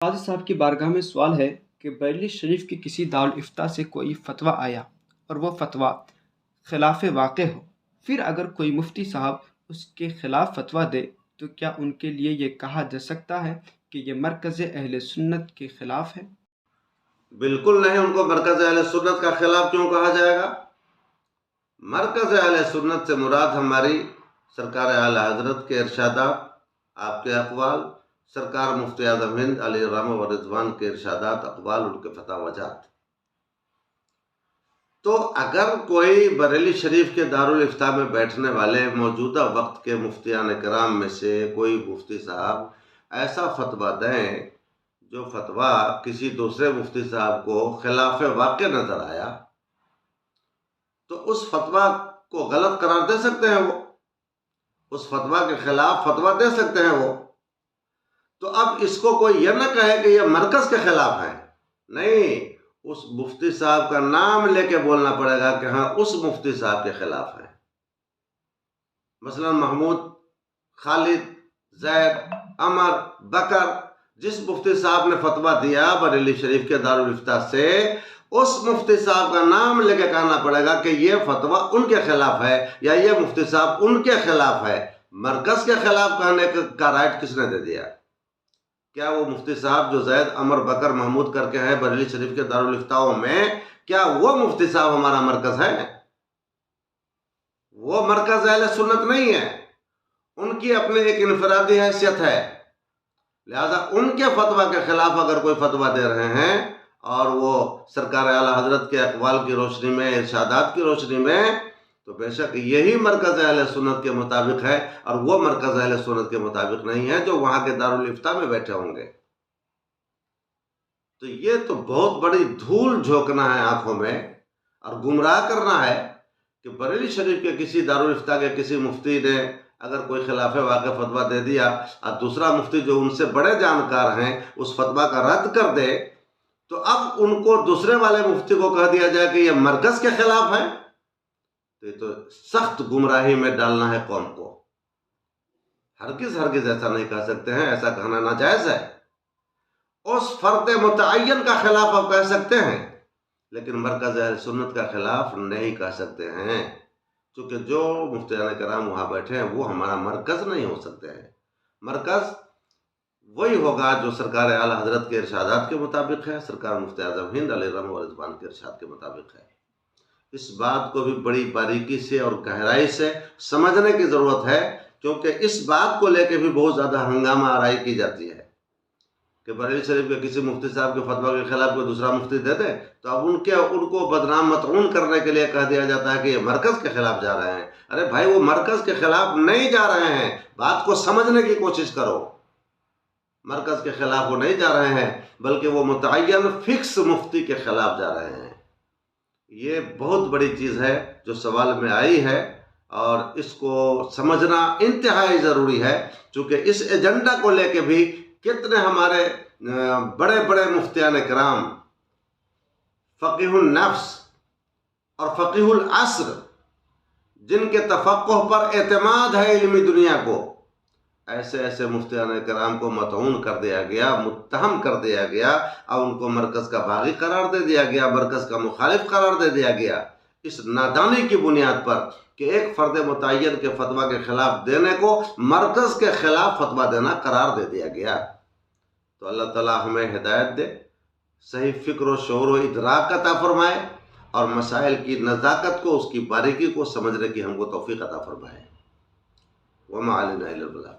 قاضی صاحب کی بارگاہ میں سوال ہے کہ بریلی شریف کی کسی دارالفتہ سے کوئی فتویٰ آیا اور وہ فتویٰ خلاف واقع ہو، پھر اگر کوئی مفتی صاحب اس کے خلاف فتویٰ دے تو کیا ان کے لیے یہ کہا جا سکتا ہے کہ یہ مرکز اہل سنت کے خلاف ہے؟ بالکل نہیں، ان کو مرکز اہل سنت کا خلاف کیوں کہا جائے گا؟ مرکز اہل سنت سے مراد ہماری سرکار اعلی حضرت کے ارشادات، آپ کے اقوال، سرکار مفتی اعظم ہند علیہ الرحمہ و رضوان کے ارشادات، اقوال، ان کے فتاوی جات۔ تو اگر کوئی بریلی شریف کے دارالفتہ میں بیٹھنے والے موجودہ وقت کے مفتیان کرام میں سے کوئی مفتی صاحب ایسا فتویٰ دیں جو فتویٰ کسی دوسرے مفتی صاحب کو خلاف واقع نظر آیا، تو اس فتویٰ کو غلط قرار دے سکتے ہیں، وہ اس فتویٰ کے خلاف فتویٰ دے سکتے ہیں وہ۔ تو اب اس کو کوئی یہ نہ کہے کہ یہ مرکز کے خلاف ہے، نہیں، اس مفتی صاحب کا نام لے کے بولنا پڑے گا کہ ہاں اس مفتی صاحب کے خلاف ہے۔ مثلا محمود، خالد، زید، عمر، بکر، جس مفتی صاحب نے فتویٰ دیا بریلی شریف کے دارالفتہ سے، اس مفتی صاحب کا نام لے کے کہنا پڑے گا کہ یہ فتویٰ ان کے خلاف ہے یا یہ مفتی صاحب ان کے خلاف ہے۔ مرکز کے خلاف کہنے کا رائٹ کس نے دے دیا؟ کیا وہ مفتی صاحب جو زید، عمر، بکر، محمود کر کے ہیں بریلی شریف کے دارالفتاؤں میں، کیا وہ مفتی صاحب ہمارا مرکز ہے؟ وہ مرکز اہل سنت نہیں ہے، ان کی اپنی ایک انفرادی حیثیت ہے، لہذا ان کے فتویٰ کے خلاف اگر کوئی فتویٰ دے رہے ہیں اور وہ سرکار اعلی حضرت کے اقوال کی روشنی میں، ارشادات کی روشنی میں، تو بے شک یہی مرکز اہل سنت کے مطابق ہے، اور وہ مرکز اہل سنت کے مطابق نہیں ہے جو وہاں کے دارالفتہ میں بیٹھے ہوں گے۔ تو یہ تو بہت بڑی دھول جھونکنا ہے آنکھوں میں اور گمراہ کرنا ہے کہ بریلی شریف کے کسی دارالفتہ کے کسی مفتی نے اگر کوئی خلاف واقع فتویٰ دے دیا اور دوسرا مفتی جو ان سے بڑے جانکار ہیں اس فتویٰ کا رد کر دے، تو اب ان کو دوسرے والے مفتی کو کہہ دیا جائے کہ یہ مرکز کے خلاف ہے، تو یہ تو سخت گمراہی میں ڈالنا ہے قوم کو۔ ہرگز ایسا نہیں کہہ سکتے ہیں، ایسا کہنا ناجائز ہے۔ اس فرد متعین کا خلاف آپ کہہ سکتے ہیں، لیکن مرکز اہل سنت کا خلاف نہیں کہہ سکتے ہیں، کیونکہ جو مفتیان کرام وہاں بیٹھے ہیں وہ ہمارا مرکز نہیں ہو سکتے ہیں۔ مرکز وہی ہوگا جو سرکار اعلی حضرت کے ارشادات کے مطابق ہے، سرکار مفتی اعظم ہند علیہ الرحمہ و رضوان کے ارشاد کے مطابق ہے۔ اس بات کو بھی بڑی باریکی سے اور گہرائی سے سمجھنے کی ضرورت ہے، کیونکہ اس بات کو لے کے بھی بہت زیادہ ہنگامہ آرائی کی جاتی ہے کہ بریلی شریف کے کسی مفتی صاحب کے فتویٰ کے خلاف کوئی دوسرا مفتی دے دے تو اب ان کو بدنام مطعون کرنے کے لیے کہہ دیا جاتا ہے کہ یہ مرکز کے خلاف جا رہے ہیں۔ ارے بھائی، وہ مرکز کے خلاف نہیں جا رہے ہیں، بات کو سمجھنے کی کوشش کرو۔ مرکز کے خلاف وہ نہیں جا رہے ہیں، بلکہ وہ متعین فکس مفتی کے خلاف جا رہے ہیں۔ یہ بہت بڑی چیز ہے جو سوال میں آئی ہے، اور اس کو سمجھنا انتہائی ضروری ہے، چونکہ اس ایجنڈا کو لے کے بھی کتنے ہمارے بڑے بڑے مفتیان کرام، فقیہ النفس اور فقیہ العصر، جن کے تفقہ پر اعتماد ہے علمی دنیا کو، ایسے مفتیان کرام کو مطعون کر دیا گیا، متہم کر دیا گیا، اور ان کو مرکز کا باغی قرار دے دیا گیا، مرکز کا مخالف قرار دے دیا گیا، اس نادانی کی بنیاد پر کہ ایک فرد متعین کے فتویٰ کے خلاف دینے کو مرکز کے خلاف فتویٰ دینا قرار دے دیا گیا۔ تو اللہ تعالیٰ ہمیں ہدایت دے، صحیح فکر و شعور و ادراک عطا فرمائے، اور مسائل کی نزاکت کو، اس کی باریکی کو سمجھنے کی ہم کو توفیق عطا فرمائے۔ وما علینا الا البلاغ۔